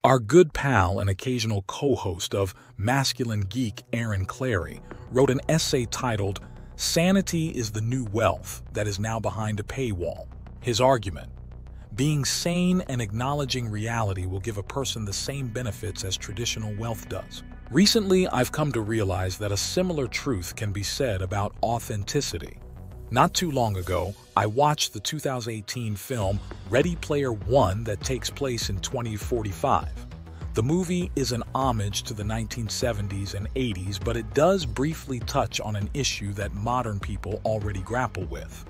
Our good pal and occasional co-host of Masculine Geek, Aaron Clary, wrote an essay titled, "Sanity is the New Wealth That is Now Behind a Paywall." His argument: being sane and acknowledging reality will give a person the same benefits as traditional wealth does. Recently, I've come to realize that a similar truth can be said about authenticity. Not too long ago, I watched the 2018 film Ready Player One that takes place in 2045. The movie is an homage to the 1970s and 80s, but it does briefly touch on an issue that modern people already grapple with.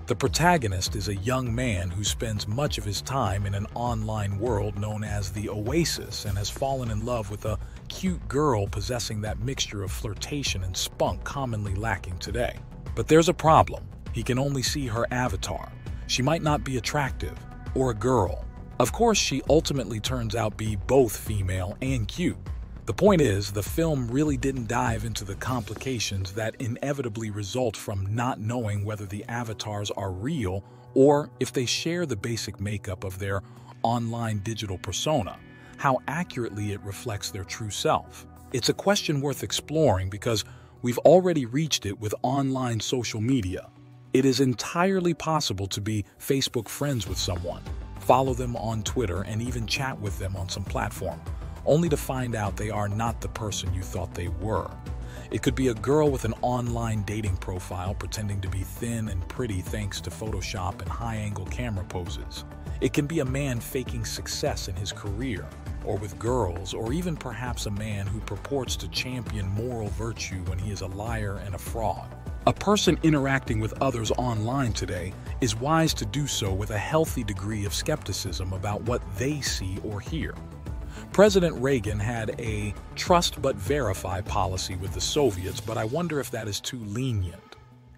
The protagonist is a young man who spends much of his time in an online world known as the Oasis and has fallen in love with a cute girl possessing that mixture of flirtation and spunk commonly lacking today. But there's a problem. He can only see her avatar. She might not be attractive, or a girl. Of course, she ultimately turns out be both female and cute. The point is, the film really didn't dive into the complications that inevitably result from not knowing whether the avatars are real or if they share the basic makeup of their online digital persona, how accurately it reflects their true self. It's a question worth exploring because we've already reached it with online social media. It is entirely possible to be Facebook friends with someone, follow them on Twitter, and even chat with them on some platform, only to find out they are not the person you thought they were. It could be a girl with an online dating profile pretending to be thin and pretty thanks to Photoshop and high-angle camera poses. It can be a man faking success in his career, or with girls, or even perhaps a man who purports to champion moral virtue when he is a liar and a fraud. A person interacting with others online today is wise to do so with a healthy degree of skepticism about what they see or hear. President Reagan had a trust but verify policy with the Soviets, but I wonder if that is too lenient.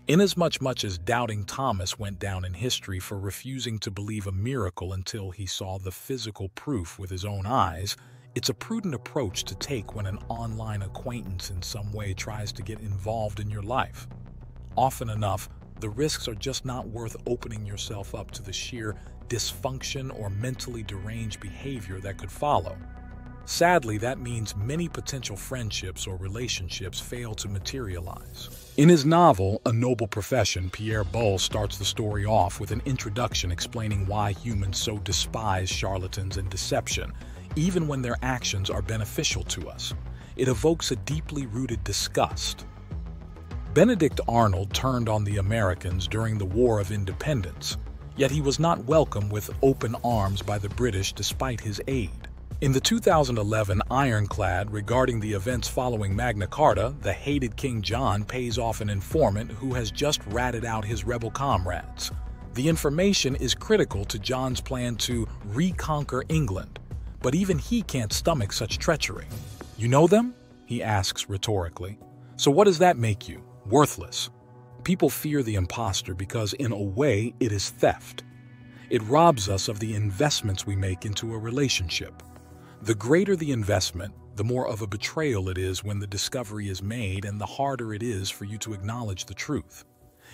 Inasmuch as doubting Thomas went down in history for refusing to believe a miracle until he saw the physical proof with his own eyes, it's a prudent approach to take when an online acquaintance in some way tries to get involved in your life. Often enough, the risks are just not worth opening yourself up to the sheer dysfunction or mentally deranged behavior that could follow. Sadly, that means many potential friendships or relationships fail to materialize. In his novel, A Noble Profession, Pierre Boulle starts the story off with an introduction explaining why humans so despise charlatans and deception, even when their actions are beneficial to us. It evokes a deeply rooted disgust. Benedict Arnold turned on the Americans during the War of Independence, yet he was not welcomed with open arms by the British despite his aid. In the 2011 Ironclad regarding the events following Magna Carta, the hated King John pays off an informant who has just ratted out his rebel comrades. The information is critical to John's plan to reconquer England, but even he can't stomach such treachery. "You know them?" he asks rhetorically. "So what does that make you? Worthless." People fear the imposter because, in a way, it is theft. It robs us of the investments we make into a relationship. The greater the investment, the more of a betrayal it is when the discovery is made, and the harder it is for you to acknowledge the truth.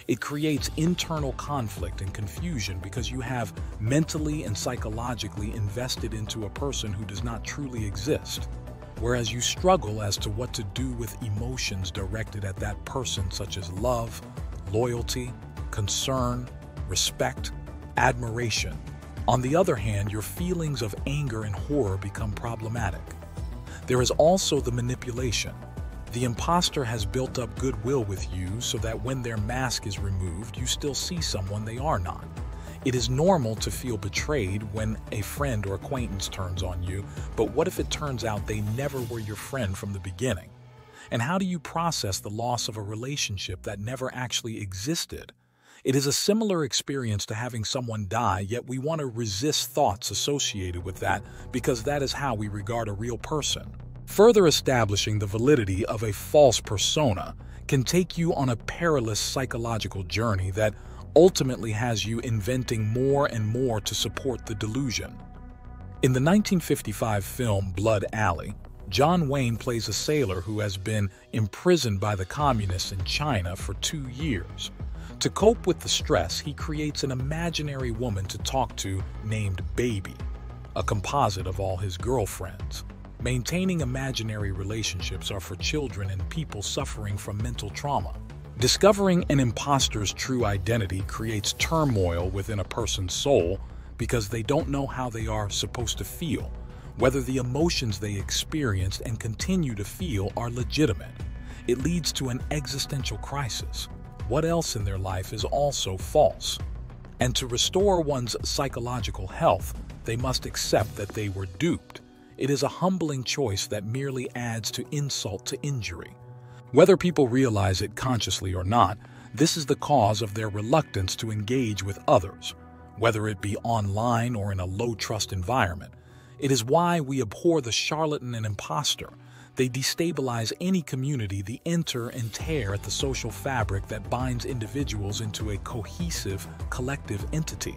It creates internal conflict and confusion because you have mentally and psychologically invested into a person who does not truly exist, whereas you struggle as to what to do with emotions directed at that person such as love, loyalty, concern, respect, admiration. On the other hand, your feelings of anger and horror become problematic. There is also the manipulation. The imposter has built up goodwill with you so that when their mask is removed, you still see someone they are not. It is normal to feel betrayed when a friend or acquaintance turns on you, but what if it turns out they never were your friend from the beginning? And how do you process the loss of a relationship that never actually existed? It is a similar experience to having someone die, yet we want to resist thoughts associated with that because that is how we regard a real person. Further establishing the validity of a false persona can take you on a perilous psychological journey that ultimately has you inventing more and more to support the delusion. In the 1955 film Blood Alley, John Wayne plays a sailor who has been imprisoned by the communists in China for 2 years. To cope with the stress, he creates an imaginary woman to talk to named Baby. a composite of all his girlfriends. Maintaining imaginary relationships are for children and people suffering from mental trauma. Discovering an imposter's true identity creates turmoil within a person's soul because they don't know how they are supposed to feel, whether the emotions they experienced and continue to feel are legitimate. It leads to an existential crisis. What else in their life is also false? And to restore one's psychological health, they must accept that they were duped. It is a humbling choice that merely adds to insult to injury. Whether people realize it consciously or not, this is the cause of their reluctance to engage with others, whether it be online or in a low-trust environment. It is why we abhor the charlatan and imposter. They destabilize any community. They enter and tear at the social fabric that binds individuals into a cohesive, collective entity.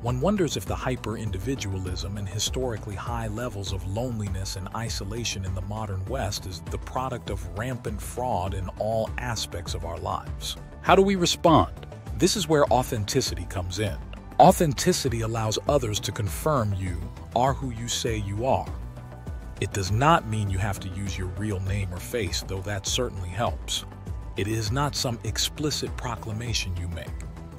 One wonders if the hyper-individualism and historically high levels of loneliness and isolation in the modern West is the product of rampant fraud in all aspects of our lives. How do we respond? This is where authenticity comes in. Authenticity allows others to confirm you are who you say you are. It does not mean you have to use your real name or face, though that certainly helps. It is not some explicit proclamation you make.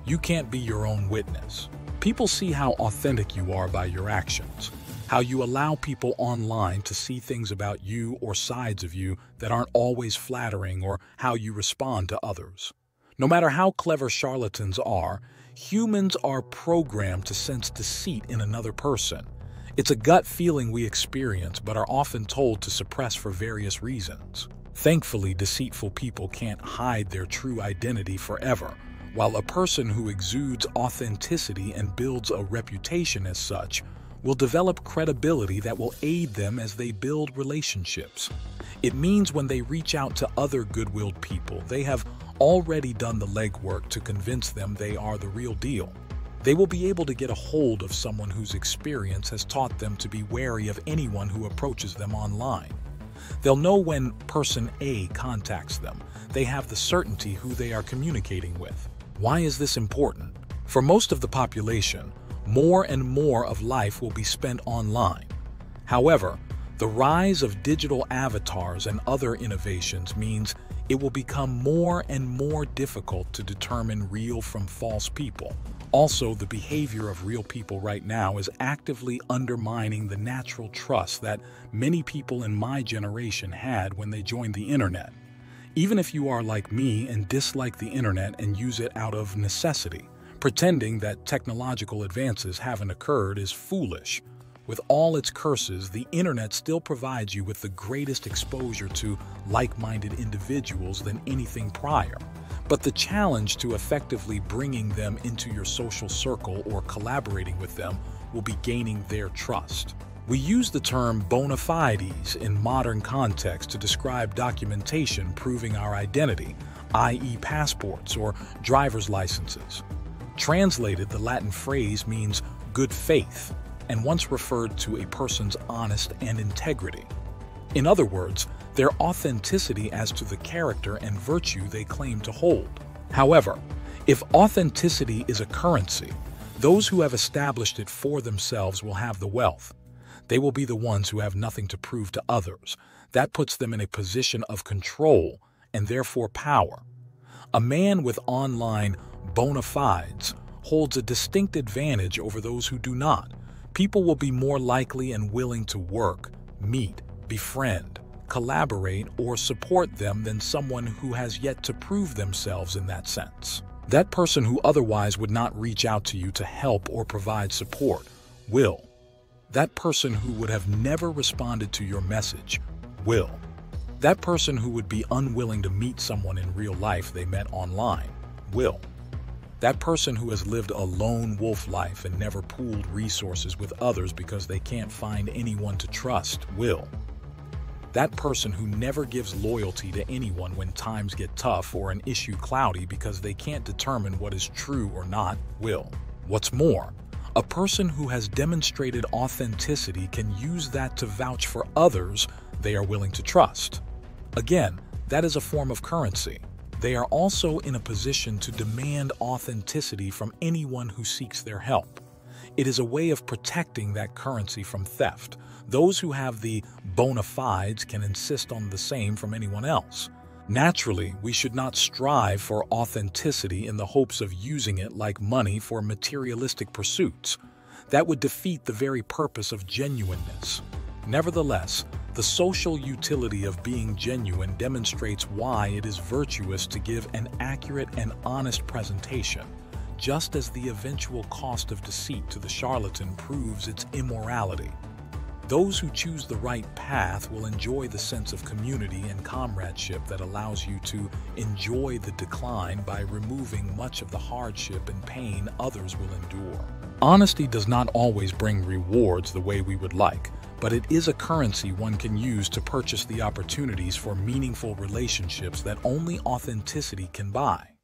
You can't be your own witness. People see how authentic you are by your actions, how you allow people online to see things about you or sides of you that aren't always flattering, or how you respond to others. No matter how clever charlatans are, humans are programmed to sense deceit in another person. It's a gut feeling we experience but are often told to suppress for various reasons. Thankfully, deceitful people can't hide their true identity forever, while a person who exudes authenticity and builds a reputation as such will develop credibility that will aid them as they build relationships. It means when they reach out to other good-willed people, they have already done the legwork to convince them they are the real deal. They will be able to get a hold of someone whose experience has taught them to be wary of anyone who approaches them online. They'll know when person A contacts them. They have the certainty who they are communicating with. Why is this important? For most of the population, more and more of life will be spent online. However, the rise of digital avatars and other innovations means it will become more and more difficult to determine real from false people. Also, the behavior of real people right now is actively undermining the natural trust that many people in my generation had when they joined the internet. Even if you are like me and dislike the internet and use it out of necessity, pretending that technological advances haven't occurred is foolish. With all its curses, the internet still provides you with the greatest exposure to like-minded individuals than anything prior. But the challenge to effectively bringing them into your social circle or collaborating with them will be gaining their trust. We use the term bona fides in modern context to describe documentation proving our identity, i.e. passports or driver's licenses. Translated, the Latin phrase means good faith, and once referred to a person's honesty and integrity. In other words, their authenticity as to the character and virtue they claim to hold. However, if authenticity is a currency, those who have established it for themselves will have the wealth. They will be the ones who have nothing to prove to others. That puts them in a position of control and therefore power. A man with online bona fides holds a distinct advantage over those who do not. People will be more likely and willing to work, meet, befriend, collaborate, or support them than someone who has yet to prove themselves in that sense. That person who otherwise would not reach out to you to help or provide support will. That person who would have never responded to your message will. That person who would be unwilling to meet someone in real life they met online will. That person who has lived a lone wolf life and never pooled resources with others because they can't find anyone to trust will. That person who never gives loyalty to anyone when times get tough or an issue cloudy because they can't determine what is true or not will. What's more, a person who has demonstrated authenticity can use that to vouch for others they are willing to trust. Again, that is a form of currency. They are also in a position to demand authenticity from anyone who seeks their help. It is a way of protecting that currency from theft. Those who have the bona fides can insist on the same from anyone else. Naturally, we should not strive for authenticity in the hopes of using it like money for materialistic pursuits. That would defeat the very purpose of genuineness. Nevertheless, the social utility of being genuine demonstrates why it is virtuous to give an accurate and honest presentation, just as the eventual cost of deceit to the charlatan proves its immorality. Those who choose the right path will enjoy the sense of community and comradeship that allows you to enjoy the decline by removing much of the hardship and pain others will endure. Honesty does not always bring rewards the way we would like, but it is a currency one can use to purchase the opportunities for meaningful relationships that only authenticity can buy.